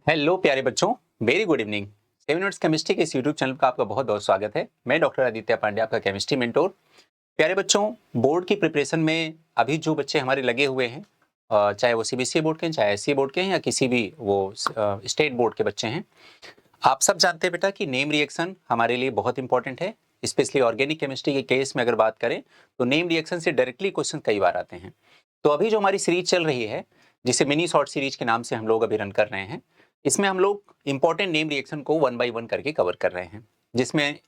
Hello प्यारे बच्चों, very good evening. 7 minutes chemistry के इस यूट्यूब चैनल पर आपका बहुत बहुत स्वागत है। मैं डॉक्टर आदित्य पांडे, आपका केमिस्ट्री मेंटोर। प्यारे बच्चों, बोर्ड की प्रिपरेशन में अभी जो बच्चे हमारे लगे हुए हैं, चाहे वो सीबीएसई बोर्ड के हैं, चाहे एससी बोर्ड के हैं या किसी भी वो स्टेट बोर्ड के बच्चे हैं, आप सब जानते हैं बेटा कि नेम रिएक्शन हमारे लिए बहुत इंपॉर्टेंट है। स्पेशली ऑर्गेनिक केमिस्ट्री के केस में अगर बात करें तो नेम रिएक्शन से डायरेक्टली क्वेश्चन कई बार आते हैं। तो अभी जो हमारी सीरीज चल रही है, जिसे मिनी शॉर्ट सीरीज के नाम से हम लोग अभी रन कर रहे हैं, इसमें हम लोग इंपॉर्टेंट नेम रिएक्शन को 1 बाय 1 करके कवर कर रहे हैं, जिसमें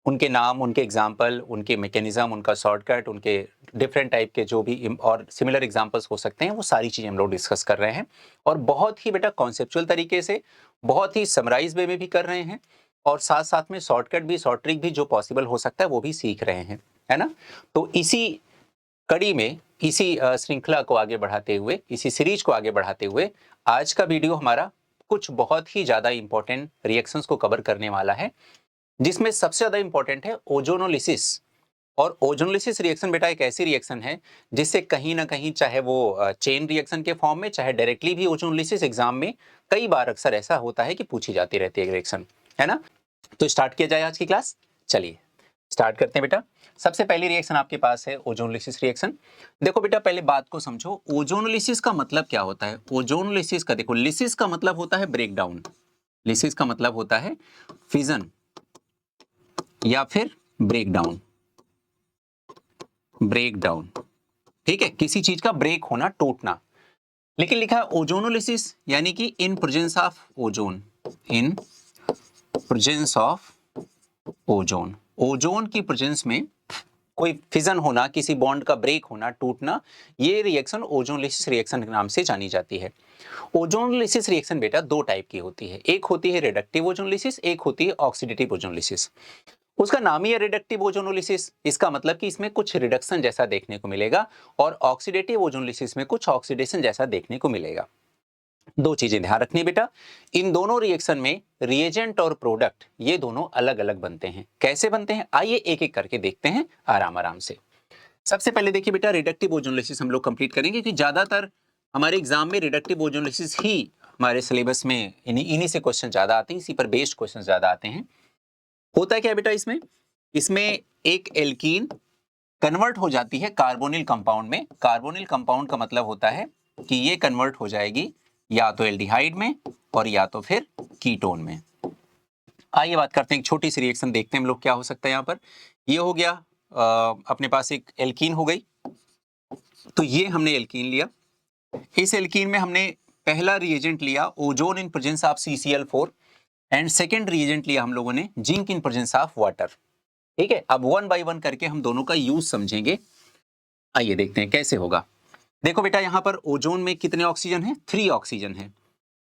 उनके नाम, उनके एग्जाम्पल, उनके मैकेनिज्म, उनका शॉर्टकट, उनके डिफरेंट टाइप के जो भी और सिमिलर एग्जाम्पल्स हो सकते हैं, वो सारी चीज़ें हम लोग डिस्कस कर रहे हैं। और बहुत ही बेटा कॉन्सेप्चुअल तरीके से, बहुत ही समराइज वे में भी कर रहे हैं, और साथ साथ में शॉर्टकट भी, शॉर्ट ट्रिक भी जो पॉसिबल हो सकता है वो भी सीख रहे हैं, है ना। तो इसी कड़ी में, इसी श्रृंखला को आगे बढ़ाते हुए, इसी सीरीज को आगे बढ़ाते हुए, आज का वीडियो हमारा कुछ बहुत ही ज़्यादा इंपॉर्टेंट रिएक्शंस को कवर करने वाला है, जिसमें सबसे ज़्यादा इंपॉर्टेंट है ओजोनोलिसिस। और ओजोनोलिसिस रिएक्शन बेटा एक ऐसी रिएक्शन है जिससे कहीं ना कहीं, चाहे वो चेन रिएक्शन के फॉर्म में, चाहे डायरेक्टली भी ओजोनोलिसिस एग्जाम में कई बार अक्सर ऐसा होता है कि पूछी जाती रहती है रिएक्शन, है ना। तो स्टार्ट किया जाए आज की क्लास। चलिए स्टार्ट करते हैं बेटा। सबसे पहली रिएक्शन आपके पास है ओजोनोलिसिस रिएक्शन। देखो बेटा, पहले बात को समझो, ओजोनोलिसिस का मतलब क्या होता है। ओजोनोलिसिस का देखो, लिसिस का मतलब होता है ब्रेक डाउन, लिसिस का मतलब होता है फिजन या फिर ब्रेक डाउन, ब्रेक डाउन, ठीक है, किसी चीज का ब्रेक होना, टूटना। लेकिन लिखा है ओजोनोलिसिस यानी कि इन presence of ozone, in presence of ozone, ozone की प्रेजेंस में कोई फिजन होना, किसी बॉन्ड का ब्रेक होना, टूटना, ये रिएक्शन ओजोनोलिसिस रिएक्शन के नाम से जानी जाती है। ओजोनोलिसिस रिएक्शन बेटा दो टाइप की होती है, एक होती है रिडक्टिव ओजोनोलिसिस, एक होती है ऑक्सीडेटिव ओजोनोलिसिस। उसका नाम ही है रिडक्टिव ओजोनोलिसिस, इसका मतलब कि इसमें कुछ रिडक्शन जैसा देखने को मिलेगा, और ऑक्सीडेटिव ओजोनोलिसिस में कुछ ऑक्सीडेशन जैसा देखने को मिलेगा। दो चीजें ध्यान रखनी बेटा, इन दोनों रिएक्शन में रिएजेंट और प्रोडक्ट ये दोनों अलग अलग बनते हैं। कैसे बनते हैं, आइए एक एक करके देखते हैं आराम आराम से। सबसे पहले देखिए बेटा, रिडक्टिव ओजोनोलिसिस हम लोग कंप्लीट करेंगे, कि ज्यादातर हमारे एग्जाम में रिडक्टिव ओजोनोलिसिस ही हमारे सिलेबस में इन्हीं से क्वेश्चन ज्यादा आते हैं, इसी पर बेस्ड क्वेश्चन ज्यादा आते हैं। होता है क्या बेटा, इसमें इसमें एक एल्कीन कन्वर्ट हो जाती है कार्बोनिल कंपाउंड में। कार्बोनिल कंपाउंड का मतलब होता है कि ये कन्वर्ट हो जाएगी या तो एल्डिहाइड में और या तो फिर कीटोन में। आइए बात करते हैं, एक छोटी सी रिएक्शन देखते हैं हम लोग क्या हो सकता है यहाँ पर। ये हो गया, अपने पास एक एल्कीन हो गई, तो ये हमने एल्कीन लिया। इस एल्कीन में हमने पहला रिएजेंट लिया ozone in presence of CCl4, and second reagent लिया हम लोगों ने zinc in presence of water. ठीक है, अब 1 बाय 1 करके हम दोनों का यूज समझेंगे। आइए देखते हैं कैसे होगा। देखो बेटा, यहाँ पर ओजोन में कितने ऑक्सीजन है, 3 ऑक्सीजन है।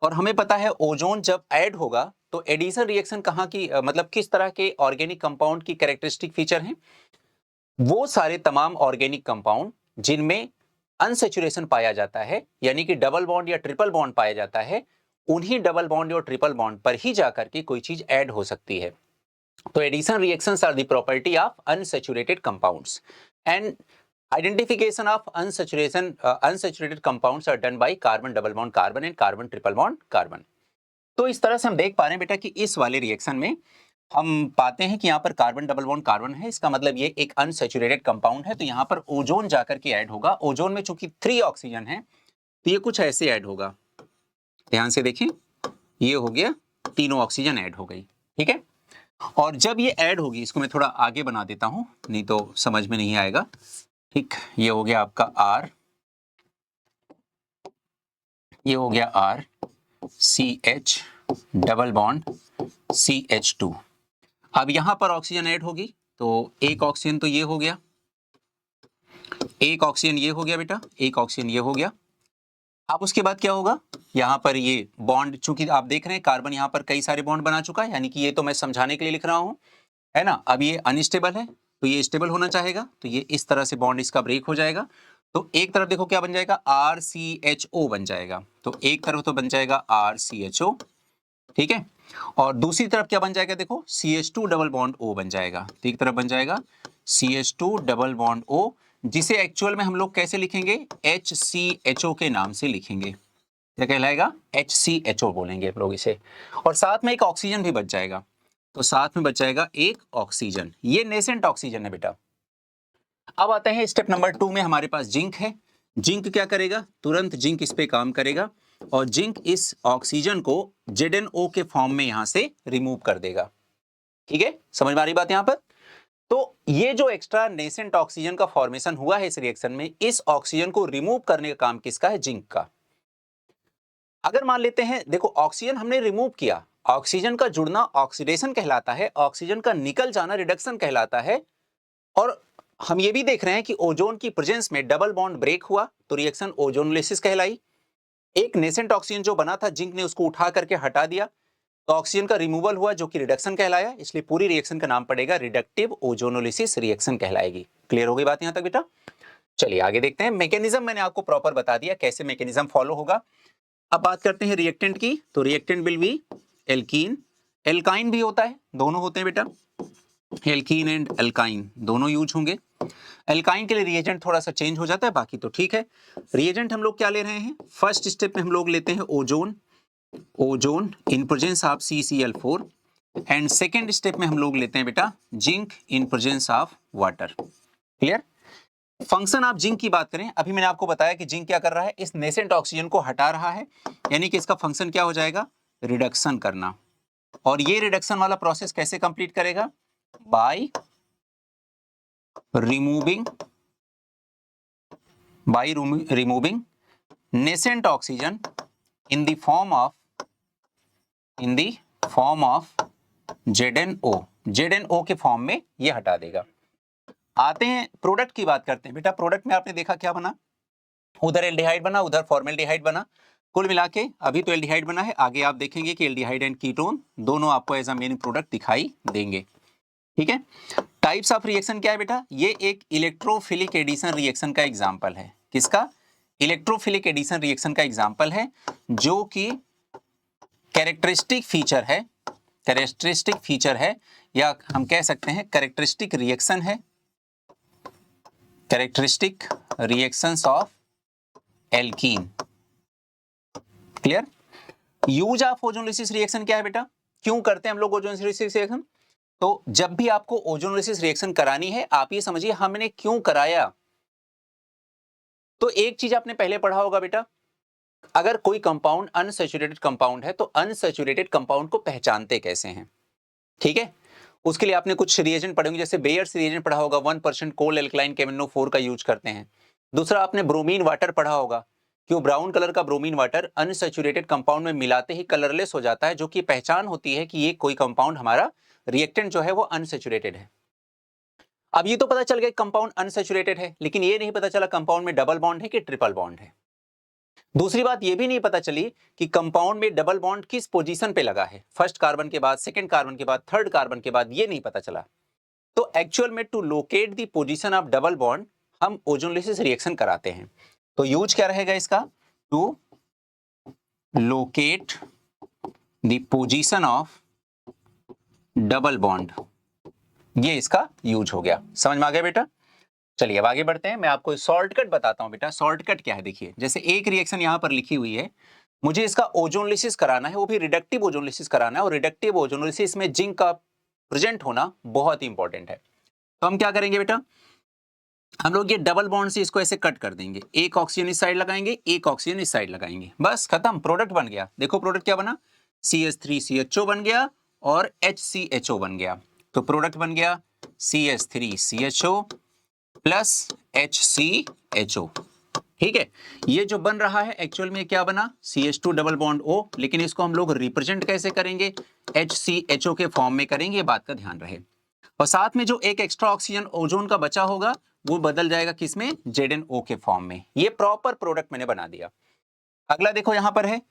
और हमें पता है ओजोन जब ऐड होगा तो एडिशन रिएक्शन कहाँ की, मतलब किस तरह के ऑर्गेनिक कंपाउंड की कैरेक्टरिस्टिक फीचर हैं। वो सारे तमाम ऑर्गेनिक कंपाउंड जिनमें अनसेचुरेशन पाया जाता है, यानी कि डबल बॉन्ड या ट्रिपल बॉन्ड पाया जाता है, उन्हीं डबल बॉन्ड और ट्रिपल बॉन्ड पर ही जाकर के कोई चीज ऐड हो सकती है। तो addition reactions are the property of unsaturated compounds, and identification of unsaturated compounds are done by carbon double bond carbon and carbon triple bond carbon। तो इस तरह से हम देख पा रहे हैं बेटा कि इस वाले रिएक्शन में हम पाते हैं कि यहाँ पर कार्बन डबल बॉन्ड कार्बन है, इसका मतलब ये एक अनसैचुरेटेड कंपाउंड है। तो यहाँ पर ओजोन जाकर के ऐड होगा। ओजोन में चूंकि 3 ऑक्सीजन है तो ये कुछ ऐसे ऐड होगा, ध्यान से देखें, ये हो गया, तीनों ऑक्सीजन ऐड हो गई, ठीक है। और जब ये ऐड होगी, इसको मैं थोड़ा आगे बना देता हूं, नहीं तो समझ में नहीं आएगा। ठीक, ये हो गया आपका R, ये हो गया R CH double bond CH2। अब यहां पर ऑक्सीजन ऐड होगी, तो एक ऑक्सीजन तो ये हो गया, एक ऑक्सीजन ये हो गया बेटा, एक ऑक्सीजन ये हो गया। अब उसके बाद क्या होगा, यहां पर ये बॉन्ड, चूंकि आप देख रहे हैं कार्बन यहां पर कई सारे बॉन्ड बना चुका है, यानी कि ये तो मैं समझाने के लिए लिख रहा हूं, है ना। अब ये अनस्टेबल है तो ये स्टेबल होना चाहेगा, तो ये इस तरह से बॉन्ड इसका ब्रेक हो जाएगा। तो एक तरफ देखो क्या बन जाएगा, RCHO बन जाएगा, तो एक तरफ तो बन जाएगा RCHO, ठीक है। और दूसरी तरफ क्या बन जाएगा, देखो CH2 डबल बॉन्ड O बन जाएगा, तो एक तरफ बन जाएगा CH2 डबल बॉन्ड O, जिसे एक्चुअल में हम लोग कैसे लिखेंगे, HCHO के नाम से लिखेंगे, क्या कहलाएगा? HCHO बोलेंगे हम लोग इसे। और साथ में एक ऑक्सीजन भी बच जाएगा, तो साथ में बच जाएगा एक ऑक्सीजन। ये नेसेंट ऑक्सीजन है बेटा। अब आते हैं स्टेप नंबर 2 में, हमारे पास जिंक है। जिंक क्या करेगा? तुरंत जिंक इस पे काम करेगा और जिंक इस ऑक्सीजन को ZnO के फॉर्म में यहां से रिमूव कर देगा। ठीक है, समझ में आ रही बात यहां पर? तो ये जो एक्स्ट्रा नेसेंट ऑक्सीजन का फॉर्मेशन हुआ है इस रिएक्शन में, इस ऑक्सीजन को रिमूव करने का काम किसका है? जिंक का। अगर मान लेते हैं, देखो ऑक्सीजन हमने रिमूव किया, ऑक्सीजन का जुड़ना ऑक्सीडेशन कहलाता है, ऑक्सीजन का निकल जाना रिडक्शन कहलाता है। और हम ये भी देख रहे हैं कि ओजोन की प्रेजेंस में डबल बॉन्ड ब्रेक हुआ तो रिएक्शन ओजोनोलिसिस कहलाई। एक नेसेंट ऑक्सीजन जो बना था, जिंक ने उसको उठा करके हटा दिया तो ऑक्सीजन का रिमूवल हुआ जो कि रिडक्शन कहलाया, इसलिए पूरी रिएक्शन का नाम पड़ेगा रिडक्टिव ओजोनोलिसिस रिएक्शन कहलाएगी। क्लियर हो गई बात यहां तक बेटा? चलिए आगे देखते हैं। मैकेनिज्म मैंने आपको प्रॉपर बता दिया कैसे मैकेनिज्म फॉलो होगा। अब बात करते हैं रिएक्टेंट की, तो reactant will be alkene, alkyne भी होता है, दोनों होते हैं बेटा, एल्कीन एंड एल्काइन दोनों यूज होंगे। एल्काइन के लिए रिएजेंट थोड़ा सा चेंज हो जाता है, बाकी तो ठीक है। रिएजेंट हम लोग क्या ले रहे हैं? फर्स्ट स्टेप में हम लोग लेते हैं ozone, ozone in presence of CCl4, and second step में हम लोग लेते हैं बेटा zinc in presence of water. Clear? Function आप जिंक की बात करें, अभी मैंने आपको बताया कि जिंक क्या कर रहा है? इस नेसेंट ऑक्सीजन को हटा रहा है, यानी कि इसका फंक्शन क्या हो जाएगा? रिडक्शन करना। और ये रिडक्शन वाला प्रोसेस कैसे कंप्लीट करेगा? By removing nascent oxygen in the form of ZnO के फॉर्म में ये हटा देगा। आते हैं प्रोडक्ट की बात करते हैं बेटा। प्रोडक्ट में आपने देखा क्या बना? उधर एल्डिहाइड बना, उधर फॉर्मेल्डिहाइड बना। कुल मिला के अभी तो एल्डिहाइड बना है, आगे आप देखेंगे कि एल्डिहाइड एंड कीटोन दोनों आपको एज अ मेन प्रोडक्ट दिखाई देंगे। ठीक है, टाइप्स ऑफ रिएक्शन क्या है बेटा? ये एक इलेक्ट्रोफिलिक एडिशन रिएक्शन का एग्जांपल है। किसका? इलेक्ट्रोफिलिक एडिशन रिएक्शन का एग्जांपल है, जो कि कैरेक्टरिस्टिक फीचर है, या हम कह सकते हैं कैरेक्टरिस्टिक रिएक्शन है, characteristic reactions of alkene. Clear? Use of ozonolysis reaction क्या है बेटा? क्यों करते हैं हम लोग ओजोनोलिसिस रिएक्शन? तो जब भी आपको ओजोनोलिसिस रिएक्शन करानी है, आप ये समझिए हमने क्यों कराया। तो एक चीज आपने पहले पढ़ा होगा बेटा, अगर कोई कंपाउंड अनसैचुरेटेड कंपाउंड है तो अनसैचुरेटेड कंपाउंड को पहचानते कैसे हैं? ठीक है, उसके लिए आपने कुछ रिएजेंट पढ़े होंगे, जैसे बेयर्स रिएजेंट पढ़ा होगा, 1% कोल एल्कलाइन KMnO4 का यूज करते हैं। दूसरा आपने ब्रोमीन वाटर पढ़ा होगा, क्यों ब्राउन कलर का ब्रोमीन वाटर अनसैचुरेटेड कंपाउंड में मिलाते ही कलरलेस हो जाता है, जो कि पहचान होती है कि ये कोई कंपाउंड हमारा रिएक्टेंट जो है वो अनसैचुरेटेड है। अब ये तो पता चल गया कंपाउंड अनसैचुरेटेड है, लेकिन ये नहीं पता चला कंपाउंड में डबल बॉन्ड है कि ट्रिपल बॉन्ड है। दूसरी बात ये भी नहीं पता चली कि कंपाउंड में डबल बॉन्ड किस पोजीशन पे लगा है, फर्स्ट कार्बन के बाद, सेकंड कार्बन के बाद, थर्ड कार्बन के बाद, ये नहीं पता चला। तो एक्चुअल में to locate the position of double bond हम ओजोनोलिसिस रिएक्शन कराते हैं। तो यूज क्या रहेगा इसका? To locate the position of double bond, ये इसका यूज हो गया। समझ में आ गया बेटा? चलिए अब आगे बढ़ते हैं, मैं आपको शॉर्टकट बताता हूं बेटा। शॉर्टकट क्या है? देखिए, जैसे एक रिएक्शन यहां पर लिखी हुई है, मुझे इसका ओजोनोलिसिस कराना है, वो भी रिडक्टिव ओजोनोलिसिस कराना है, और रिडक्टिव ओजोनोलिसिस में जिंक का प्रेजेंट होना बहुत ही इंपॉर्टेंट है। तो हम क्या करेंगे बेटा? हम लोग ये डबल बॉन्ड से इसको ऐसे कट कर देंगे, एक ऑक्सीजन इस साइड लगाएंगे, एक ऑक्सीजन इस साइड लगाएंगे, बस खत्म, प्रोडक्ट बन गया। देखो प्रोडक्ट क्या बना? CH3CHO बन गया और HCHO बन गया। तो प्रोडक्ट बन गया CH3CHO प्लस HCHO। ठीक है, ये जो बन रहा है एक्चुअल में क्या बना? CH2 डबल बॉन्ड O, लेकिन इसको हम लोग रिप्रेजेंट कैसे करेंगे? HCHO के फॉर्म में करेंगे, ये बात का ध्यान रहे। और साथ में जो एक एक्स्ट्रा ऑक्सीजन ओजोन का बचा होगा वो बदल जाएगा किसमें? ZnO के फॉर्म में। ये प्रॉपर प्रोडक्ट मैंने बना दिया। अगला देखो यहां पर है,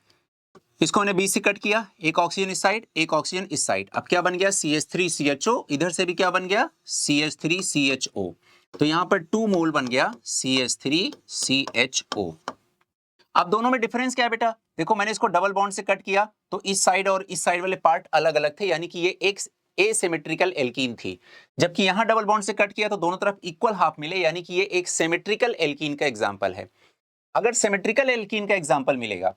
इसको मैंने बीच से कट किया, एक ऑक्सीजन इस साइड, एक ऑक्सीजन इस साइड। अब क्या बन गया? CH3CHO, इधर से भी क्या बन गया? CH3CHO। तो यहां पर 2 मोल बन गया CH3CHO। अब दोनों में डिफरेंस क्या है बेटा? देखो मैंने इसको डबल बॉन्ड से कट किया तो इस साइड और इस साइड वाले पार्ट अलग अलग थे, यानी कि ये एक एसिमेट्रिकल एल्कीन थी। जबकि यहां डबल बॉन्ड से कट किया तो दोनों तरफ इक्वल हाफ मिले, यानी कि ये एक सिमेट्रिकल एल्कीन का एग्जांपल है। अगर सिमेट्रिकल एल्कीन का एग्जांपल मिलेगा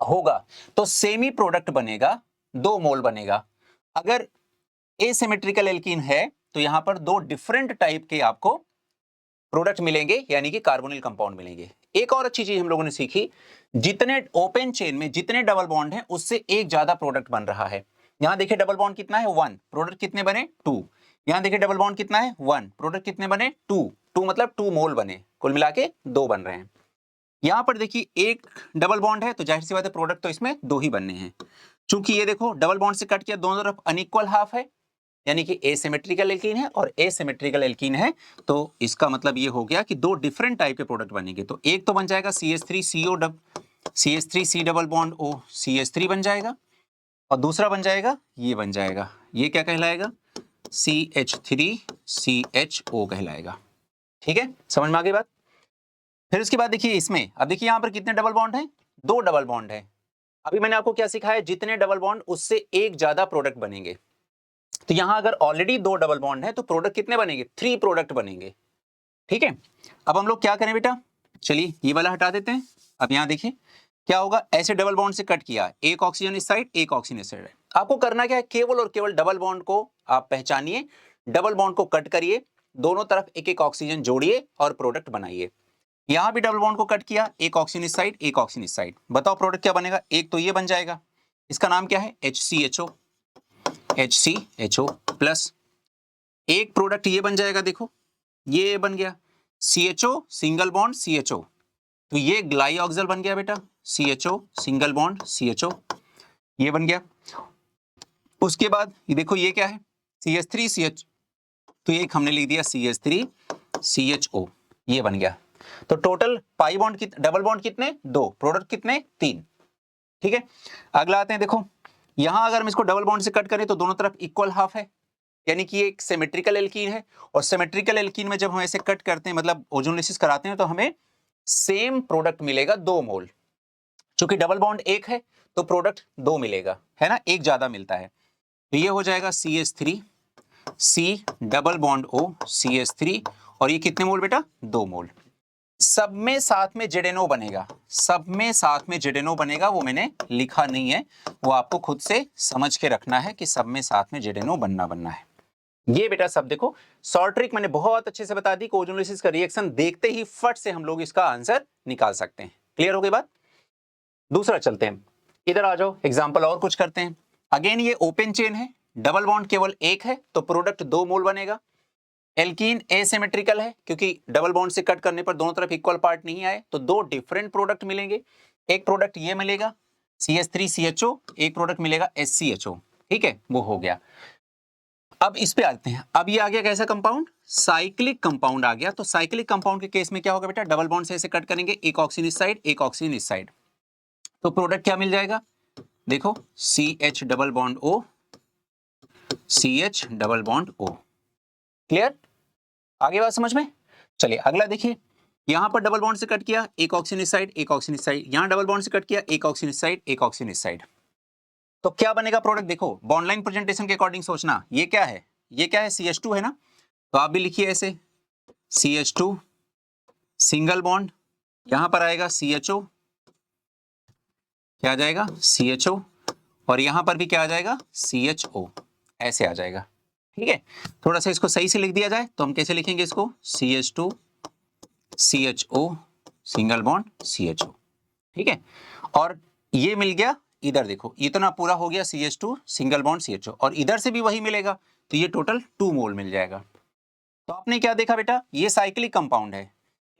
होगा तो सेमी प्रोडक्ट बनेगा, 2 मोल बनेगा। अगर एसिमेट्रिकल एल्कीन है तो यहां पर 2 डिफरेंट टाइप के आपको प्रोडक्ट मिलेंगे, यानी कि कार्बोनिल कंपाउंड मिलेंगे। एक और अच्छी चीज हम लोगों ने सीखी, जितने ओपन चेन में जितने डबल बॉन्ड हैं उससे एक ज्यादा प्रोडक्ट बन रहा है। यहां देखिए डबल बॉन्ड कितना है 1, प्रोडक्ट कितने बने 2। यहां देखिए डबल बॉन्ड कितना है 1, प्रोडक्ट कितने बने 2, 2 मतलब 2 मोल बने, कुल मिला के 2 बन रहे हैं। यहां पर देखिए एक डबल बॉन्ड है तो जाहिर सी बात है प्रोडक्ट तो इसमें 2 ही बनने हैं। चूंकि ये देखो डबल बॉन्ड से कट किया, दोनों तरफ अनइक्वल हाफ है, यानी कि एसिमेट्रिकल एल्कीन है और एसिमेट्रिकल एल्कीन है, तो इसका मतलब ये हो गया कि 2 डिफरेंट टाइप के प्रोडक्ट बनेंगे। तो एक तो बन जाएगा CH3CO CH3C double bond O CH3 बन जाएगा, और दूसरा बन जाएगा, ये बन जाएगा, ये क्या कहलाएगा CH3CHO कहलाएगा। ठीक है, समझ में आ गई बात। फिर उसके बाद देखिए इसमें, अब देखिए यहां पर कितने डबल बॉन्ड हैं, 2 डबल बॉन्ड है। अभी मैंने आपको क्या सिखाया, जितने डबल बॉन्ड उससे एक ज्यादा प्रोडक्ट बनेंगे। तो यहां अगर ऑलरेडी 2 डबल बॉन्ड है तो प्रोडक्ट कितने बनेंगे, 3 प्रोडक्ट बनेंगे। ठीक है, अब हम लोग क्या करें बेटा, चलिए ये वाला हटा देते हैं। अब यहां देखिए क्या होगा, ऐसे डबल बॉन्ड से कट किया, एक ऑक्सीजन इस साइड एक ऑक्सीजन इस साइड। आपको करना क्या है, केवल और केवल डबल बॉन्ड को आप पहचानिए, डबल बॉन्ड को कट करिए, दोनों तरफ एक एक ऑक्सीजन जोड़िए और प्रोडक्ट बनाइए। यहां भी डबल बॉन्ड को कट किया, एक ऑक्सीजन इस साइड एक ऑक्सीजन इस साइड। बताओ प्रोडक्ट क्या बनेगा, एक तो ये बन जाएगा, इसका नाम क्या है HCHO प्लस एक प्रोडक्ट ये बन जाएगा, देखो ये बन गया CHO सिंगल बॉन्ड CHO, तो ये ग्लाइऑक्सल बन गया बेटा, CHO सिंगल बॉन्ड CHO, ये बन गया। उसके बाद ये देखो ये क्या है CH3CH, तो ये हमने लिख दिया CH3CHO, ये बन गया। तो total pi bond double bond कितने, 2, प्रोडक्ट कितने 3। ठीक है, अगला आते हैं, देखो यहां अगर हम इसको डबल बॉन्ड से कट करें तो दोनों तरफ इक्वल हाफ है, यानी कि एक सिमेट्रिकल एल्कीन है, और सिमेट्रिकल एल्कीन में जब हम ऐसे कट करते हैं मतलब ओजोनोलिसिस कराते हैं तो हमें सेम प्रोडक्ट मिलेगा 2 मोल। चूंकि डबल बॉन्ड एक है तो प्रोडक्ट 2 मिलेगा, है ना, एक ज्यादा मिलता है। तो ये हो जाएगा CH3C double bond O CH3, और ये कितने मोल बेटा 2 मोल। सब में साथ में ZNO बनेगा, सब में साथ में ZNO बनेगा, वो मैंने लिखा नहीं है, वो आपको खुद से समझ के रखना है कि सब में साथ में ZNO बनना है। ये बेटा सब देखो, शॉर्ट ट्रिक मैंने बहुत अच्छे से बता दी कि ओजोनोलिसिस का रिएक्शन देखते ही फट से हम लोग इसका आंसर निकाल सकते हैं। क्लियर हो गई बात। दूसरा चलते हैं, इधर आ जाओ, एग्जांपल और कुछ करते हैं। अगेन ये ओपन चेन है, डबल बॉन्ड केवल एक है तो प्रोडक्ट 2 मोल बनेगा। एल्कीन एसिमेट्रिकल है, क्योंकि डबल बॉन्ड से कट करने पर दोनों तरफ इक्वल पार्ट नहीं आए तो 2 डिफरेंट प्रोडक्ट मिलेंगे। एक प्रोडक्ट ये मिलेगा CH3CHO, एक प्रोडक्ट मिलेगा SCHO। ठीक है, वो हो गया। अब इस पे आते हैं, अब ये आ गया कैसा कंपाउंड, साइक्लिक कंपाउंड आ गया। तो साइक्लिक कंपाउंड के केस में क्या होगा बेटा, डबल बॉन्ड से ऐसे कट करेंगे, एक ऑक्सीजन इस साइड एक ऑक्सीजन इस साइड, तो प्रोडक्ट क्या मिल जाएगा, देखो CH double bond O CH double bond O। Clear, आगे बात समझ में। चलिए अगला देखिए, यहां पर डबल बॉन्ड से कट किया, एक ऑक्सीजन इस साइड एक ऑक्सीजन इस साइड, यहां डबल बॉन्ड से कट किया, एक ऑक्सीजन इस साइड एक ऑक्सीजन इस साइड, तो क्या बनेगा प्रोडक्ट, देखो बॉन्ड लाइन प्रेजेंटेशन के अकॉर्डिंग सोचना, ये क्या है, ये क्या है CH2 है ना, तो आप भी लिखिए ऐसे CH2 सिंगल बॉन्ड, यहां पर आएगा CHO, क्या आ जाएगा CHO, और यहां पर भी क्या आ जाएगा CHO, ऐसे आ जाएगा। ठीक है, थोड़ा सा इसको सही से लिख दिया जाए तो हम कैसे लिखेंगे इसको, CH2 CHO single bond CHO। ठीक है, और ये मिल गया, इधर देखो इतना पूरा हो गया CH2 सिंगल बॉन्ड CHO, और इधर से भी वही मिलेगा, तो ये टोटल 2 मोल मिल जाएगा। तो आपने क्या देखा बेटा, ये साइक्लिक कंपाउंड है,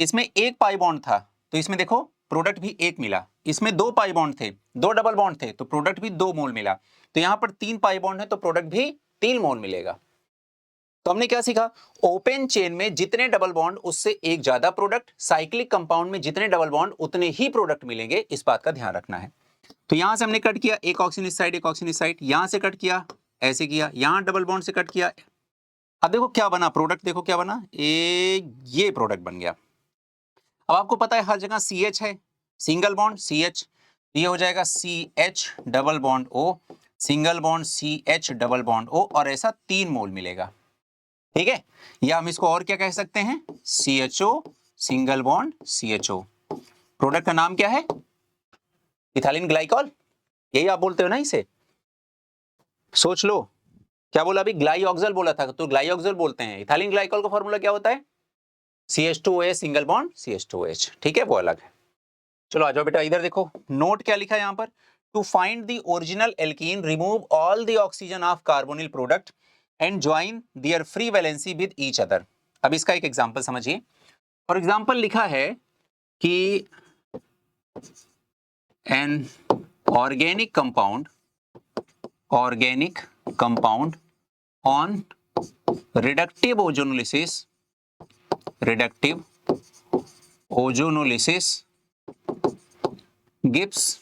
इसमें एक पाई बॉन्ड था तो इसमें देखो प्रोडक्ट भी एक मिला, इसमें 2 पाई बॉन्ड थे, 2 डबल बॉन्ड थे तो प्रोडक्ट भी 2 मोल मिला, तो यहां पर 3 पाई बॉन्ड है तो प्रोडक्ट भी 3 मोल मिलेगा। तो हमने क्या सीखा, ओपन चेन में जितने डबल बॉन्ड उससे एक ज्यादा प्रोडक्ट, साइक्लिक कंपाउंड में जितने डबल बॉन्ड उतने ही प्रोडक्ट मिलेंगे, इस बात का ध्यान रखना है। तो यहां से हमने कट किया, एक ऑक्सीजन इस साइड एक ऑक्सीजन इस साइड, यहां से कट किया ऐसे किया, यहां डबल बॉन्ड से कट किया, अब देखो क्या बना प्रोडक्ट, देखो क्या बना, ये प्रोडक्ट बन गया। अब आपको पता है हर जगह CH है, सिंगल बॉन्ड CH, ये हो जाएगा CH double bond O single bond CH double bond O, और ऐसा 3 मोल मिलेगा। ठीक है, या हम इसको और क्या कह सकते हैं, CHO single bond CHO, product का नाम क्या है इथाइलिन ग्लाइकॉल, यही आप बोलते हो ना इसे, सोच लो। क्या बोला अभी, ग्लाइऑक्सल बोला था, तो ग्लाइऑक्सल बोलते हैं। इथाइलिन ग्लाइकॉल का फॉर्मूला क्या होता है, CH2OH सिंगल बॉन्ड CH2OH, ठीक है, वो अलग है। चलो आ जाओ बेटा, इधर देखो नोट क्या लिखा है यहाँ पर, to find the original alkene remove all the oxygen of carbonyl product and join their free valency with each other. अब इसका एक एग्जांपल समझिए। फॉर एग्जांपल लिखा है कि an organic compound on reductive ozonolysis gives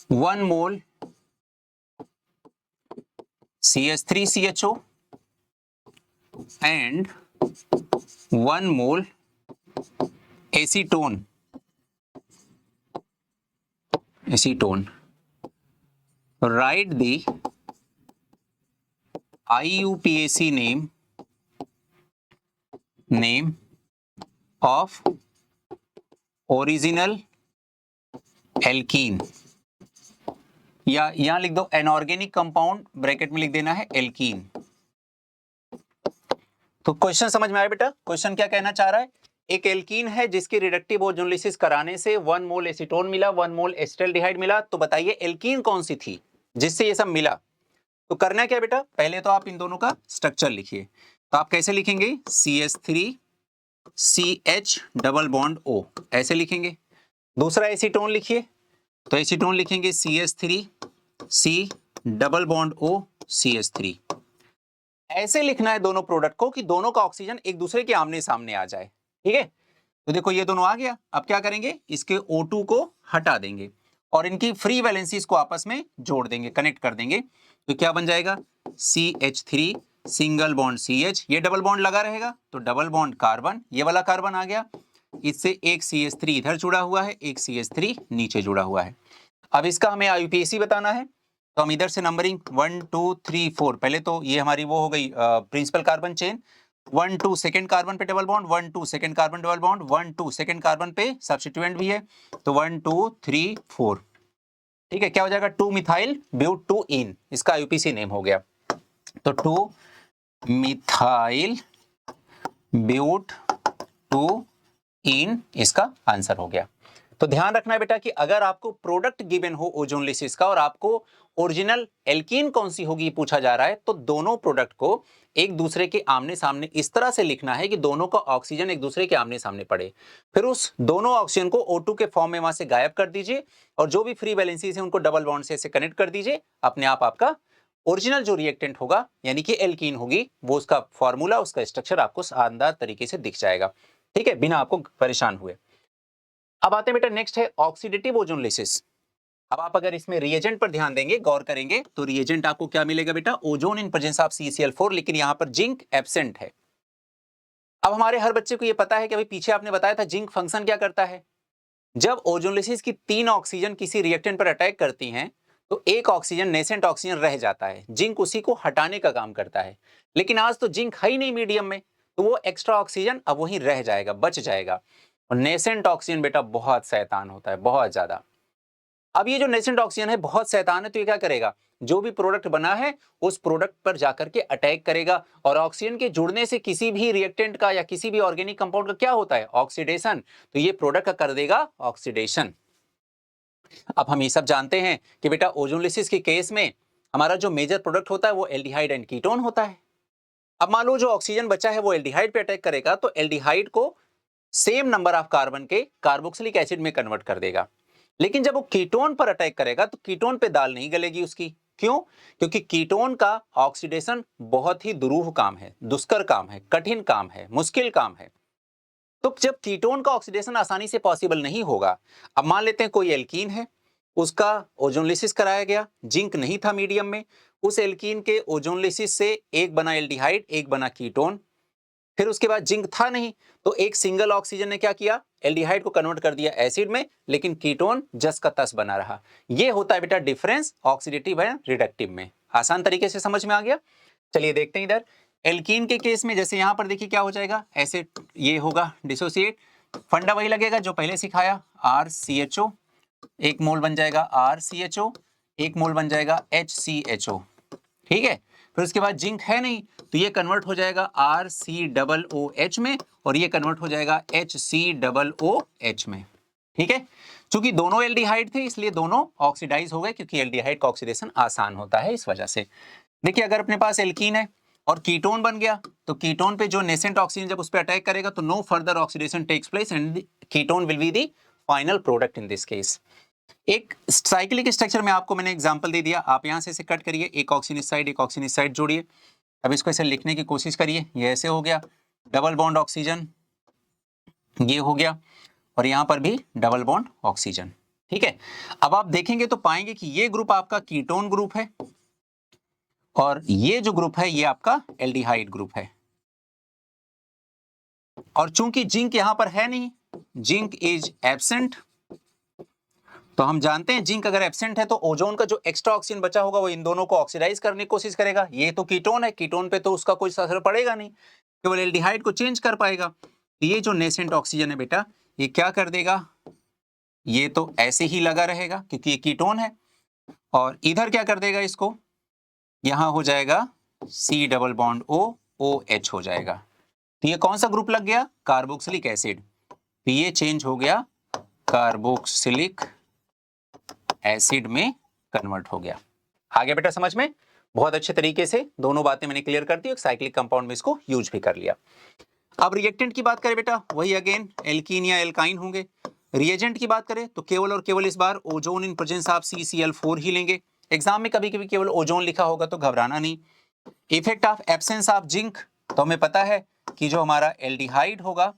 1 mole CH3CHO and 1 mole acetone. Write the IUPAC name of original alkene, या यहां लिख दो एनऑर्गेनिक कंपाउंड, ब्रैकेट में लिख देना है एल्कीन। तो क्वेश्चन समझ में आया बेटा, क्वेश्चन क्या कहना चाह रहा है, एक एल्कीन है जिसकी रिडक्टिव ओजोनोलिसिस कराने से 1 मोल एसीटोन मिला, 1 मोल एसिटाल्डिहाइड मिला। तो बताइए एल्कीन कौन सी थी जिससे ये सब मिला। तो करना क्या बेटा, पहले तो आप इन दोनों का स्ट्रक्चर लिखिए। तो आप कैसे लिखेंगे, CH3CH डबल बॉन्ड O, ऐसे लिखेंगे। दूसरा एसीटोन लिखिए, तो एसीटोन लिखेंगे CH3C double bond O CH3। ऐसे लिखना है दोनों प्रोडक्ट को कि दोनों का ऑक्सीजन एक दूसरे के आमने सामने आ जाए, ठीक है। तो देखो ये दोनों आ गया, अब क्या करेंगे, इसके O2 को हटा देंगे और इनकी फ्री वैलेंसीज को आपस में जोड़ देंगे, कनेक्ट कर देंगे। तो क्या बन जाएगा, CH3 सिंगल बॉन्ड CH, ये डबल बॉन्ड लगा रहेगा तो डबल बॉन्ड कार्बन, ये वाला कार्बन आ गया, इससे एक CH3 इधर जुड़ा हुआ है, एक CH3 नीचे जुड़ा हुआ है। अब इसका हमें IUPAC बताना है, तो हम इधर से नंबरिंग 1 2 3 4, पहले तो ये हमारी वो हो गई principal carbon chain, 1 2 second carbon पे double bond, 1 2 second carbon double bond, 1 2 second carbon पे सब्स्टिट्यूएंट भी है, तो 1 2 3 4, ठीक है। क्या हो जाएगा, 2 मिथाइल ब्यूट 2 इन, इसका IUPAC नेम हो गया। तो 2 मिथाइल ब्यूट 2 इन इसका आंसर हो गया। तो ध्यान रखना है बेटा कि अगर आपको प्रोडक्ट गिवन हो ओजोनोलिसिस का और आपको ओरिजिनल एल्कीन कौन सी होगी पूछा जा रहा है, तो दोनों प्रोडक्ट को एक दूसरे के आमने सामने इस तरह से लिखना है कि दोनों का ऑक्सीजन एक दूसरे के आमने सामने पड़े। फिर उस दोनों ऑक्सीजन को O2 के फॉर्म में वहां से गायब कर दीजिए और जो भी फ्री वैलेंसीज है उनको डबल बॉन्ड से कनेक्ट कर दीजिए। अपने आप आपका ओरिजिनल जो रिएक्टेंट होगा यानी कि एल्कीन होगी, वो उसका फॉर्मूला, उसका स्ट्रक्चर आपको शानदार तरीके से दिख जाएगा, ठीक है, बिना आपको परेशान हुए। अब आते हैं बेटा, नेक्स्ट है ऑक्सीडेटिव ओजोनोलिसिस। अब आप अगर इसमें रिएजेंट पर ध्यान देंगे, गौर करेंगे, तो रिएजेंट आपको क्या मिलेगा बेटा, ozone in presence of CCl4, लेकिन यहां पर जिंक एब्सेंट है। अब हमारे हर बच्चे को ये पता है कि अभी पीछे आपने बताया था जिंक फंक्शन क्या करता है। जब ओजोनोलिसिस की 3 ऑक्सीजन किसी रिएक्टेंट पर अटैक करती हैं तो एक ऑक्सीजन, नेसेंट ऑक्सीजन रह जाता है, जिंक उसी को हटाने का काम करता है। लेकिन आज तो जिंक है ही नहीं मीडियम में, तो वो एक्स्ट्रा ऑक्सीजन अब वहीं रह जाएगा, बच जाएगा। और नेसेंट ऑक्सीजन बेटा बहुत शैतान होता है, बहुत ज्यादा। अब ये जो नेसेंट ऑक्सीजन है बहुत शैतान है, तो ये क्या करेगा, जो भी प्रोडक्ट बना है उस प्रोडक्ट पर जाकर के अटैक करेगा और ऑक्सीजन के जुड़ने से किसी भी रिएक्टेंट का या किसी भी ऑर्गेनिक कंपाउंड का क्या होता है, ऑक्सीडेशन। तो ये प्रोडक्ट का कर देगा ऑक्सीडेशन। अब हम ये सब जानते हैं कि बेटा ओजोनोलिसिस के केस में हमारा जो मेजर प्रोडक्ट होता है वो एल्डिहाइड एंड कीटोन होता है। अब मान लो जो ऑक्सीजन बचा है वो एल्डिहाइड पे अटैक करेगा, तो एल्डिहाइड को सेम नंबर ऑफ कार्बन के कार्बोक्सिलिक एसिड में कन्वर्ट कर देगा। लेकिन जब वो कीटोन पर अटैक करेगा तो कीटोन पे दाल नहीं गलेगी उसकी। क्यों? क्योंकि कीटोन का ऑक्सीडेशन बहुत ही दुरूह काम है, दुष्कर काम है, कठिन काम है, मुश्किल काम है। तो जब कीटोन का ऑक्सीडेशन आसानी से पॉसिबल नहीं होगा, अब मान लेते हैं कोई एल्कीन है, उसका ओजोनोलिसिस कराया गया, जिंक नहीं था मीडियम में, उस एल्कीन के ओजोनोलिसिस से एक बना एल्डिहाइड, एक बना कीटोन। फिर उसके बाद जिंक था नहीं, तो एक सिंगल ऑक्सीजन ने क्या किया, एल्डिहाइड को कन्वर्ट कर दिया एसिड में, लेकिन कीटोन जस का तस बना रहा। ये होता है बेटा डिफरेंस ऑक्सीडेटिव एंड रिडक्टिव में। आसान तरीके से समझ में आ गया। चलिए देखते हैं इधर एल्कीन के केस में, जैसे यहां पर देखिए क्या हो जाएगा, ऐसे ये होगा डिसोसिएट, फंडा वही लगेगा जो पहले सिखाया, RCHO, एक मोल बन जाएगा RCHO, एक मोल बन जाएगा HCHO, ठीक है। फिर उसके बाद जिंक है नहीं तो ये कन्वर्ट हो जाएगा RCOOH में और ये कन्वर्ट हो जाएगा HCOOH में, ठीक है। चूंकि दोनों एल्डिहाइड थे इसलिए दोनों ऑक्सीडाइज हो गए, क्योंकि एल्डिहाइड का ऑक्सीडेशन आसान होता है इस वजह से। देखिए अगर अपने पास एल्कीन है और कीटोन बन गया तो कीटोन पे जो नेसेंट ऑक्सीजन जब उस पर अटैक करेगा तो no further oxidation takes place and ketone will be the final product in this case. एक साइक्लिक स्ट्रक्चर में आपको मैंने एग्जांपल दे दिया, आप यहां से इसे कट करिए, एक ऑक्सीजन इस साइड एक ऑक्सीजन इस साइड जोड़िए। अब इसको ऐसे लिखने की कोशिश करिए, ये ऐसे हो गया डबल बॉन्ड ऑक्सीजन, ये हो गया, और यहां पर भी डबल बॉन्ड ऑक्सीजन, ठीक है। अब आप देखेंगे तो पाएंगे कि ये ग्रुप आपका कीटोन ग्रुप है और ये जो ग्रुप है ये आपका एल्डिहाइड ग्रुप है। और चूंकि जिंक यहां पर है नहीं, जिंक इज एब्सेंट, तो हम जानते हैं जिंक अगर एब्सेंट है तो ओजोन का जो एक्स्ट्रा ऑक्सीजन बचा होगा वो इन दोनों को ऑक्सीडाइज करने की कोशिश करेगा। ये तो कीटोन है, कीटोन पे तो उसका कोई असर पड़ेगा नहीं, केवल एल्डिहाइड को चेंज कर पाएगा। तो ये जो नेसेंट ऑक्सीजन है बेटा ये क्या कर देगा, ये तो ऐसे ही लगा रहेगा क्योंकि ये कीटोन है, और इधर क्या कर देगा, इसको यहां हो जाएगा C डबल बॉन्ड OH हो जाएगा। तो ये कौन सा ग्रुप लग गया, कार्बोक्सिलिक एसिड, तो ये चेंज हो गया कार्बोक्सिलिक एसिड में कन्वर्ट हो गया। आ गया बेटा समझ में, बहुत अच्छे तरीके से दोनों बातें मैंने क्लियर कर दी, एक साइक्लिक कंपाउंड में इसको यूज भी कर लिया। अब रिएक्टेंट की बात करें बेटा, वही अगेन एल्कीन या एल्काइन होंगे। रिएजेंट की बात करें तो केवल और केवल इस बार ozone in presence of CCl4 ही लेंगे। एग्जाम में कभी कभी केवल ओजोन लिखा होगा तो घबराना नहीं। Effect of absence of zinc, तो हमें पता है कि जो हमारा एल्डिहाइड होगा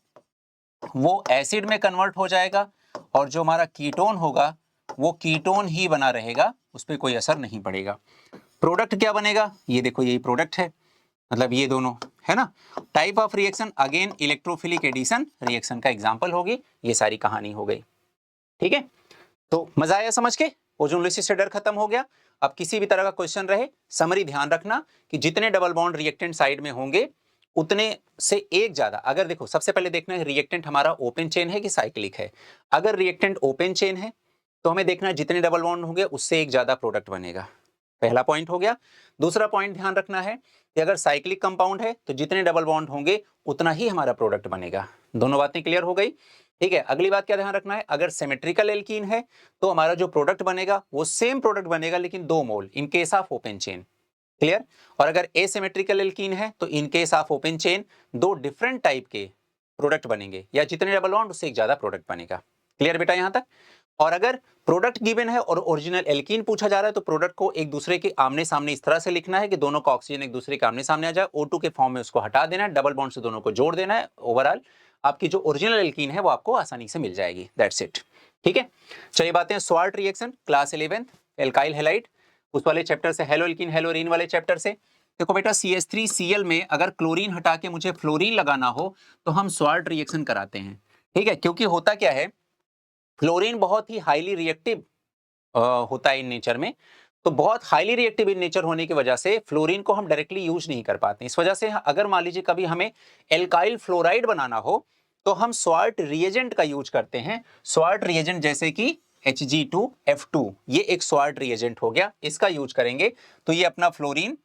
वो एसिड में कन्वर्ट हो जाएगा और जो हमारा कीटोन होगा वो कीटोन ही बना रहेगा, उस पर कोई असर नहीं पड़ेगा। प्रोडक्ट क्या बनेगा, ये देखो यही प्रोडक्ट है, मतलब ये दोनों है ना। Type of reaction again electrophilic addition reaction का एग्जांपल होगी, ये सारी कहानी हो गई, ठीक है। तो मजा आया समझ के, ओजोनोलिसिस से डर खत्म हो गया। अब किसी भी तरह का क्वेश्चन रहे, समरी ध्यान रखना कि जितने डबल बॉन्ड रिएक्टेंट साइड में होंगे उतने से एक ज्यादा, अगर देखो सबसे पहले देखना है रिएक्टेंट हमारा ओपन चेन है कि साइक्लिक है। अगर रिएक्टेंट ओपन चेन है तो हमें देखना है जितने डबल बॉन्ड होंगे उससे एक ज्यादा प्रोडक्ट बनेगा, पहला पॉइंट हो गया। दूसरा पॉइंट ध्यान रखना है कि अगर साइक्लिक कंपाउंड है तो जितने डबल बॉन्ड होंगे उतना ही हमारा प्रोडक्ट बनेगा। दोनों बातें क्लियर हो गई, ठीक है। अगली बात क्या ध्यान रखना है, अगर सिमेट्रिकल एल्कीन है तो हमारा जो प्रोडक्ट बनेगा वो सेम प्रोडक्ट बनेगा लेकिन 2 mole in case of open chain, clear. और अगर एसिमेट्रिकल एल्कीन है तो in case of open chain 2 different type के प्रोडक्ट बनेंगे, या जितने डबल बॉन्ड उससे एक ज्यादा प्रोडक्ट बनेगा, क्लियर बेटा यहां तक। और अगर प्रोडक्ट गिवन है और ओरिजिनल एल्कीन पूछा जा रहा है तो प्रोडक्ट को एक दूसरे के आमने सामने इस तरह से लिखना है कि दोनों का ऑक्सीजन एक दूसरे के आमने सामने आ जाए, O2 के फॉर्म में उसको हटा देना है, डबल बॉन्ड से दोनों को जोड़ देना है, ओवरऑल आपकी जो ओरिजिनल एल्कीन है वो आपको आसानी से मिल जाएगी, दैट्स इट, ठीक है। चलिए बातें हैं स्वाल्ट रिएक्शन क्लास 11 एल्काइल हैलाइड, उस वाले चैप्टर से, हेलो एल्कीन हेलोरीन वाले चैप्टर से। देखो बेटा CH3Cl में अगर क्लोरीन हटा के मुझे फ्लोरीन लगाना हो तो हम स्वाल्ट रिएक्शन कराते हैं, ठीक है। क्योंकि होता क्या है, फ्लोरीन बहुत ही हाईली रिएक्टिव होता है इन नेचर में, तो बहुत हाईली रिएक्टिव इन नेचर होने की वजह से फ्लोरीन को हम डायरेक्टली यूज नहीं कर पाते। इस वजह से अगर मान लीजिए कभी हमें एल्काइल फ्लोराइड बनाना हो तो हम स्वाल्ट रिएजेंट का यूज करते हैं। स्वाल्ट रिएजेंट जैसे कि Hg2F2, ये एक स्वाल्ट रिएजेंट हो गया, इसका यूज करेंगे तो ये अपना फ्लोरीन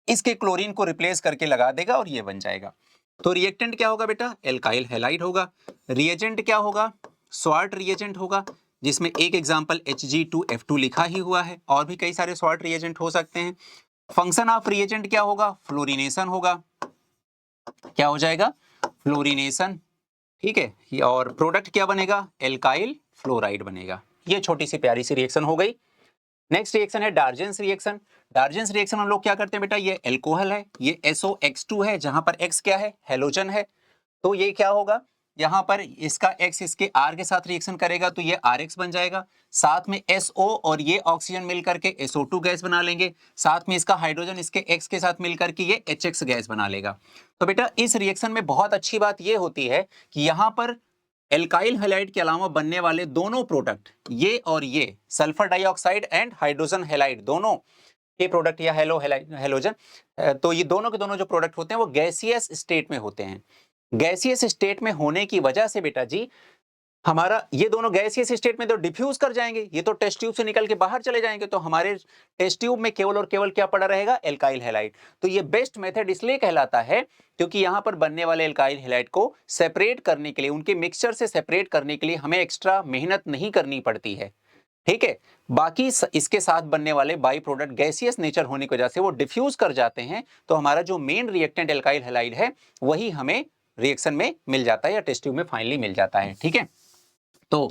इसके क्लोरीन को रिप्लेस करके लगा देगा और ये बन जाएगा। तो रिएक्टेंट क्या होगा बेटा, एल्काइल हैलाइड होगा। रिएजेंट क्या होगा, स्वाल्ट रिएजेंट होगा, जिसमें एक एग्जांपल Hg2F2 लिखा ही हुआ है, और भी कई सारे स्वाल्ट रिएजेंट हो सकते हैं। फंक्शन ऑफ रिएजेंट क्या होगा, फ्लोरिनेशन होगा, क्या हो जाएगा, फ्लोरिनेशन, ठीक है। और प्रोडक्ट क्या बनेगा, एल्काइल फ्लोराइड बनेगा। ये छोटी सी प्यारी सी रिएक्शन हो गई। नेक्स्ट रिएक्शन है डार्जेंस रिएक्शन। डार्जेंस रिएक्शन हम लोग क्या करते हैं बेटा, ये एल्कोहल है, ये SOX2 है, जहां पर X क्या है, हेलोजन है, तो ये क्या होगा, यहाँ पर इसका X इसके R के साथ रिएक्शन करेगा तो ये RX बन जाएगा, साथ में SO और ये ऑक्सीजन मिलकर के SO2 गैस बना लेंगे, साथ में इसका हाइड्रोजन इसके X के साथ मिलकर के ये HX गैस बना लेगा। तो बेटा इस रिएक्शन में बहुत अच्छी बात ये होती है कि यहाँ पर एल्काइल हैलाइड के अलावा बनने वाले दोनों प्रोडक्ट, ये और ये sulphur dioxide and hydrogen halide, दोनों के प्रोडक्ट या हेलोजन, तो ये दोनों के दोनों जो प्रोडक्ट होते हैं वो गैसियस स्टेट में होते हैं। गैसियस स्टेट में होने की वजह से बेटा जी हमारा ये दोनों गैसियस स्टेट में तो डिफ्यूज कर जाएंगे, ये तो टेस्ट ट्यूब से निकल के बाहर चले जाएंगे, तो हमारे टेस्ट ट्यूब में केवल और केवल क्या पड़ा रहेगा, एल्काइल हैलाइड। तो ये बेस्ट मेथड इसलिए कहलाता है क्योंकि यहां पर बनने वाले एल्काइल हैलाइड को सेपरेट करने के लिए, उनके मिक्सचर से सेपरेट करने के लिए हमें एक्स्ट्रा मेहनत नहीं करनी पड़ती है। ठीक है, बाकी इसके साथ बनने वाले बाई प्रोडक्ट गैसियस नेचर होने की वजह से वो डिफ्यूज कर जाते हैं, तो हमारा जो मेन रिएक्टेंट एल्काइल हैलाइड है वही हमें रिएक्शन में मिल जाता है या टेस्ट ट्यूब में फाइनली मिल जाता है। ठीक है, तो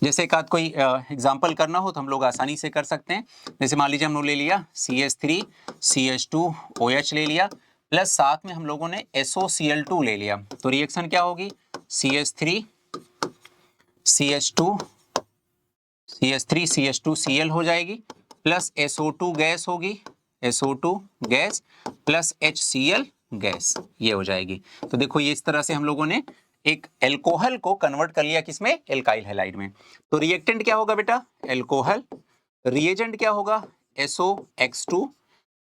जैसे एक आध कोई एग्जाम्पल करना हो तो हम लोग आसानी से कर सकते हैं। जैसे मान लीजिए हम लोग ले लिया CH3CH2OH ले लिया, प्लस साथ में हम लोगों ने SOCl2 ले लिया, तो रिएक्शन क्या होगी, CH3CH2Cl हो जाएगी, प्लस SO2 गैस होगी, SO2 gas plus HCl gas, ये हो जाएगी। तो देखो ये इस तरह से हम लोगों ने एक एल्कोहल को कन्वर्ट कर लिया किसमें, एल्काइल हैलाइड में। तो रिएक्टेंट क्या होगा बेटा, एल्कोहल, रिएजेंट क्या होगा, SOX2,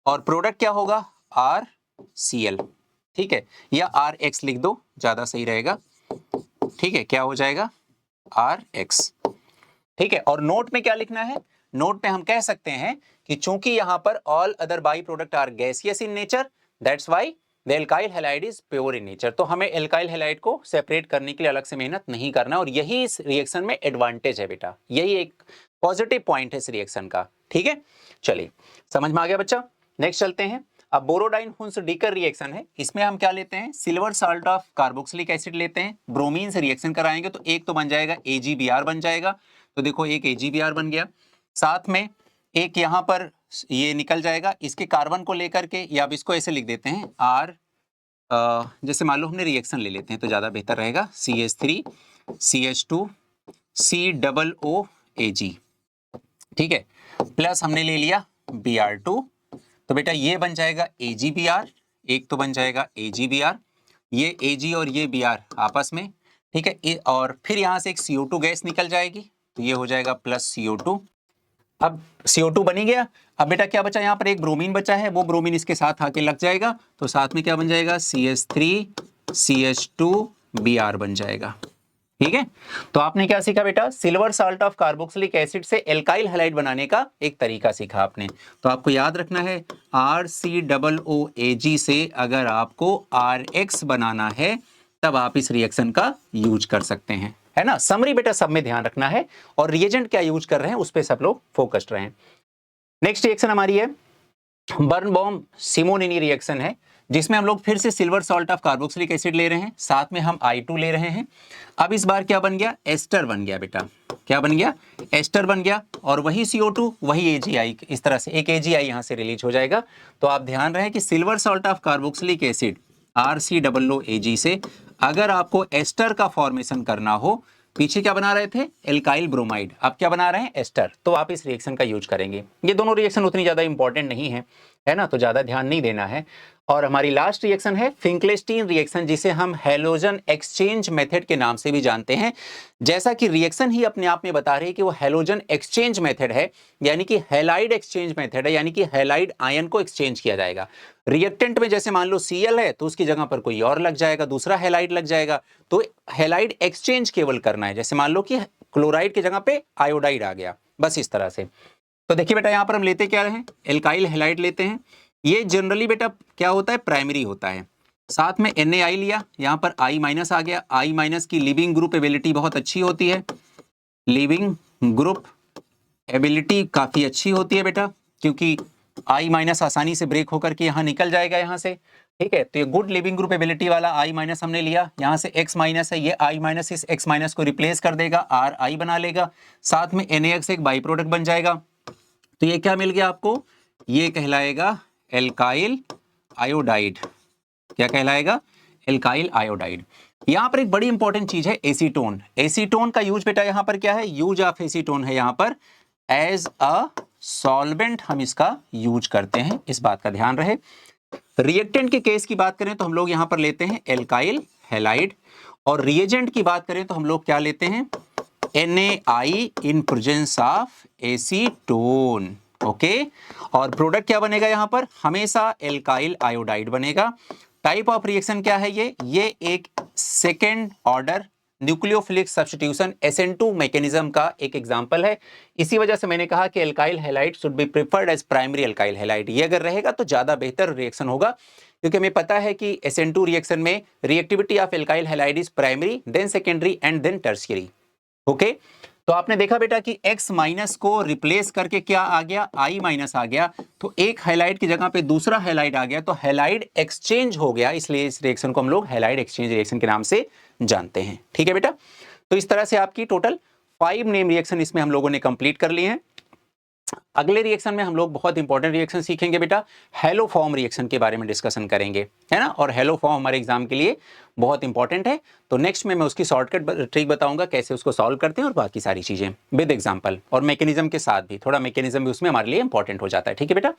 और प्रोडक्ट क्या होगा, RCl। ठीक है, या RX लिख दो, ज्यादा सही रहेगा। ठीक है, क्या हो जाएगा, RX। ठीक है, और नोट में क्या लिखना है, नोट में हम कह सकते हैं कि चूंकि यहां पर all other by product are gaseous in nature, that's why the alkyl halide is pure in nature. तो हमें एल्काइल हैलाइड को सेपरेट करने के लिए अलग से मेहनत नहीं करना, और यही इस रिएक्शन में एडवांटेज है बेटा, यही एक पॉजिटिव पॉइंट है इस रिएक्शन का। ठीक है, चलिए समझ में आ गया बच्चा। नेक्स्ट चलते हैं। अब बोरोडाइन हुंस डीकर रिएक्शन है, इसमें हम क्या लेते हैं, silver salt of carboxylic acid लेते हैं, ब्रोमीन से रिएक्शन कराएंगे तो एक तो बन जाएगा AgBr बन जाएगा। तो देखो एक AgBr बन गया, साथ में एक यहाँ पर ये निकल जाएगा, इसके कार्बन को लेकर के, या अब इसको ऐसे लिख देते हैं R, जैसे मान लो हमने रिएक्शन ले लेते हैं तो ज़्यादा बेहतर रहेगा, CH3CH2COOAg। ठीक है, प्लस हमने ले लिया Br2, तो बेटा ये बन जाएगा AgBr, एक तो बन जाएगा AgBr, ये Ag और ये Br आपस में। ठीक है, और फिर यहाँ से एक CO2 गैस निकल जाएगी, तो ये हो जाएगा प्लस CO2। अब CO2 बनी गया, अब बेटा क्या बचा, यहाँ पर एक ब्रोमीन बचा है, वो ब्रोमीन इसके साथ आके लग जाएगा, तो साथ में क्या बन जाएगा, CH3CH2Br बन जाएगा। ठीक है, तो आपने क्या सीखा बेटा, silver salt of carboxylic acid से एल्काइल हैलाइड बनाने का एक तरीका सीखा आपने। तो आपको याद रखना है RCOOAg से अगर आपको RX बनाना है तब आप इस रिएक्शन का यूज कर सकते हैं, है ना। समरी बेटा सब में ध्यान रखना है, और रिएजेंट क्या यूज कर रहे हैं उस पर सब लोग फोकस्ड रहें। नेक्स्ट रिएक्शन हमारी है बर्नबाउम सिमोनिनी रिएक्शन है, जिसमें हम लोग फिर से silver salt of carboxylic acid ले रहे हैं, साथ में हम I2 ले रहे हैं। अब इस बार क्या बन गया, एस्टर बन गया बेटा, क्या बन गया, एस्टर बन गया, और वही CO2 वही AgI, इस तरह से एक AgI यहां से रिलीज हो जाएगा। तो आप ध्यान रहे कि silver salt of carboxylic acid RCOOAg से अगर आपको एस्टर का फॉर्मेशन करना हो, पीछे क्या बना रहे थे, एल्काइल ब्रोमाइड, आप क्या बना रहे हैं, एस्टर, तो आप इस रिएक्शन का यूज करेंगे। ये दोनों रिएक्शन उतनी ज्यादा इंपॉर्टेंट नहीं है ना, तो ज्यादा ध्यान नहीं देना है। और हमारी लास्ट रिएक्शन है फिंकलेस्टीन रिएक्शन, जिसे हम हैलोजन एक्सचेंज मेथड के नाम से भी जानते हैं। जैसा कि रिएक्शन ही अपने आप में बता रही है कि वो हैलोजन एक्सचेंज मेथड है, यानी कि हैलाइड एक्सचेंज मेथड है, यानी कि हैलाइड आयन को एक्सचेंज किया जाएगा। रिएक्टेंट में जैसे मान लो Cl है तो उसकी जगह पर कोई और लग जाएगा, दूसरा हैलाइड लग जाएगा, तो हैलाइड एक्सचेंज केवल करना है। जैसे मान लो कि क्लोराइड की जगह पे आयोडाइड आ गया, बस इस तरह से। तो देखिए बेटा यहाँ पर हम लेते क्या रहे, एल्काइल हैलाइड लेते हैं, ये जनरली बेटा क्या होता है, प्राइमरी होता है। साथ में NaI लिया, यहाँ पर I- आ गया, I- की लिविंग ग्रुप एबिलिटी बहुत अच्छी होती है, लिविंग ग्रुप एबिलिटी काफी अच्छी होती है बेटा, क्योंकि I- आसानी से ब्रेक होकर के यहाँ निकल जाएगा यहाँ से। ठीक है, तो ये गुड लिविंग ग्रुप एबिलिटी वाला I- हमने लिया, यहाँ से X- है, ये I- इस X- को रिप्लेस कर देगा, RI बना लेगा, साथ में NaX एक बाई प्रोडक्ट बन जाएगा। तो ये क्या मिल गया आपको, ये कहलाएगा एल्काइल आयोडाइड। क्या कहलाएगा, एल्काइल आयोडाइड। यहां पर एक बड़ी इंपॉर्टेंट चीज है एसीटोन। एसीटोन का यूज बेटा यहां पर क्या है, यूज ऑफ एसीटोन है यहां पर एज अ सॉल्वेंट, हम इसका यूज करते हैं, इस बात का ध्यान रहे। रिएक्टेंट के केस की बात करें तो हम लोग यहां पर लेते हैं एल्काइल हैलाइड, और रिएजेंट की बात करें तो हम लोग क्या लेते हैं, NaI in presence of acetone. Okay, और प्रोडक्ट क्या बनेगा यहां पर, हमेशा एल्काइल आयोडाइड बनेगा। टाइप ऑफ रिएक्शन क्या है ये एक second order nucleophilic substitution SN2 mechanism का एक एग्जांपल है। इसी वजह से मैंने कहा कि alkyl halide should be preferred as primary alkyl halide. ये अगर रहेगा तो ज्यादा बेहतर रिएक्शन होगा, क्योंकि हमें पता है कि SN2 रिएक्शन में reactivity of alkyl halide is primary, then secondary and then tertiary. Okay, तो आपने देखा बेटा कि X माइनस को रिप्लेस करके क्या आ गया, I माइनस आ गया, तो एक हैलाइड की जगह पे दूसरा हैलाइड आ गया, तो हैलाइड एक्सचेंज हो गया, इसलिए इस रिएक्शन को हम लोग हैलाइड एक्सचेंज रिएक्शन के नाम से जानते हैं। ठीक है बेटा, तो इस तरह से आपकी टोटल 5 नेम रिएक्शन इसमें हम लोगों ने कंप्लीट कर लिए हैं। अगले रिएक्शन में हम लोग बहुत इंपॉर्टेंट रिएक्शन सीखेंगे बेटा, हेलोफॉर्म रिएक्शन के बारे में डिस्कशन करेंगे, है ना, और हेलोफॉर्म हमारे एग्जाम के लिए बहुत इंपॉर्टेंट है। तो नेक्स्ट में मैं उसकी शॉर्टकट ट्रिक बताऊंगा कैसे उसको सॉल्व करते हैं, और बाकी सारी चीजें विद एग्जांपल और मैकेनिज्म के साथ भी, थोड़ा मैकेनिज्म भी उसमें हमारे लिए इंपॉर्टेंट हो जाता है। ठीक है बेटा,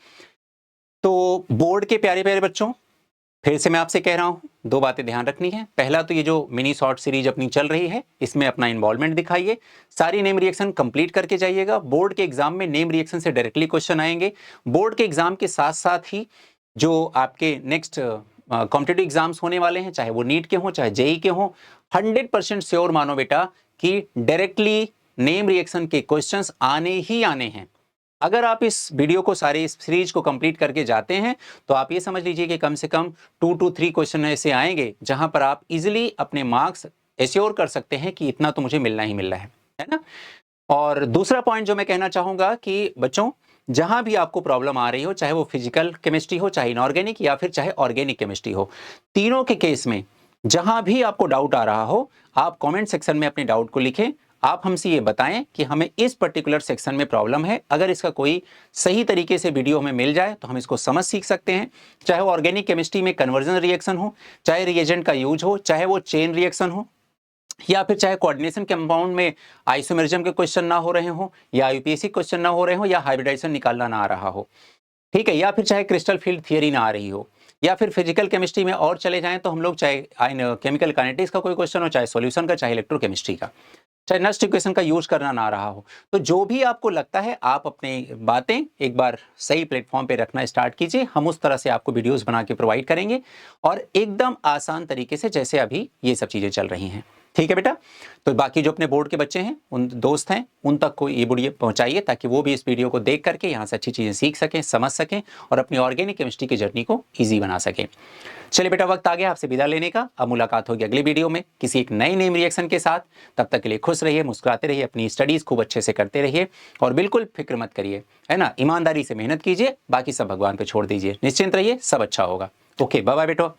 तो बोर्ड के प्यारे प्यारे बच्चों, फिर से मैं आपसे कह रहा हूं 2 बातें ध्यान रखनी है। पहला तो ये जो मिनी शॉर्ट सीरीज अपनी चल रही है, इसमें अपना इन्वॉल्वमेंट दिखाइए, सारी नेम रिएक्शन कंप्लीट करके जाइएगा। बोर्ड के एग्जाम में नेम रिएक्शन से डायरेक्टली क्वेश्चन आएंगे। बोर्ड के एग्जाम के साथ साथ ही जो आपके नेक्स्ट कॉम्पिटिटिव एग्जाम्स होने वाले हैं, चाहे वो नीट के हों चाहे जेई के हों, 100% श्योर मानो बेटा कि डायरेक्टली नेम रिएक्शन के क्वेश्चंस आने ही आने हैं। अगर आप इस वीडियो को सारे इस सीरीज को कंप्लीट करके जाते हैं तो आप ये समझ लीजिए कि कम से कम 2 to 3 क्वेश्चन ऐसे आएंगे जहां पर आप इजीली अपने मार्क्स एश्योर कर सकते हैं कि इतना तो मुझे मिलना ही मिलना है ना। और दूसरा पॉइंट जो मैं कहना चाहूंगा कि बच्चों, जहां भी आपको प्रॉब्लम आ रही हो, चाहे वो फिजिकल केमिस्ट्री हो, चाहे इनऑर्गेनिक या फिर चाहे ऑर्गेनिक केमिस्ट्री हो, तीनों के केस में जहां भी आपको डाउट आ रहा हो, आप कमेंट सेक्शन में अपने डाउट को लिखें। आप हमसे ये बताएं कि हमें इस पर्टिकुलर सेक्शन में प्रॉब्लम है, अगर इसका कोई सही तरीके से वीडियो हमें मिल जाए तो हम इसको समझ सीख सकते हैं। चाहे वो ऑर्गेनिक केमिस्ट्री में कन्वर्जन रिएक्शन हो, चाहे रिएजेंट का यूज हो, चाहे वो चेन रिएक्शन हो, या फिर चाहे कोऑर्डिनेशन कंपाउंड में आइसोमेरिज्म के क्वेश्चन ना हो रहे हो, या यूपीएससी क्वेश्चन ना हो रहे हो, या हाइब्रिडाइजेशन निकालना ना आ रहा हो, ठीक है, या फिर चाहे क्रिस्टल फील्ड थियरी ना आ रही हो, या फिर फिजिकल केमिस्ट्री में और चले जाएं तो हम लोग चाहे केमिकल काइनेटिक्स का कोई क्वेश्चन हो, चाहे सॉल्यूशन का, चाहे इलेक्ट्रोकेमिस्ट्री का, चाहे नस्ट इक्वेशन का यूज करना ना रहा हो, तो जो भी आपको लगता है आप अपनी बातें एक बार सही प्लेटफॉर्म पे रखना स्टार्ट कीजिए। हम उस तरह से आपको वीडियोस बना के प्रोवाइड करेंगे, और एकदम आसान तरीके से, जैसे अभी ये सब चीजें चल रही हैं। ठीक है बेटा, तो बाकी जो अपने बोर्ड के बच्चे हैं, उन दोस्त हैं, उन तक को ये वीडियो पहुंचाइए ताकि वो भी इस वीडियो को देख करके यहाँ से अच्छी चीजें सीख सकें, समझ सकें, और अपनी ऑर्गेनिक केमिस्ट्री की जर्नी को ईजी बना सकें। चलिए बेटा, वक्त आ गया आपसे विदा लेने का। अब मुलाकात होगी अगली वीडियो में किसी एक नई नेम रिएक्शन के साथ। तब तक के लिए खुश रहिए, मुस्कुराते रहिए, अपनी स्टडीज खूब अच्छे से करते रहिए, और बिल्कुल फिक्र मत करिए, है ना, ईमानदारी से मेहनत कीजिए, बाकी सब भगवान पे छोड़ दीजिए, निश्चिंत रहिए, सब अच्छा होगा। ओके, बाय बाय बेटो।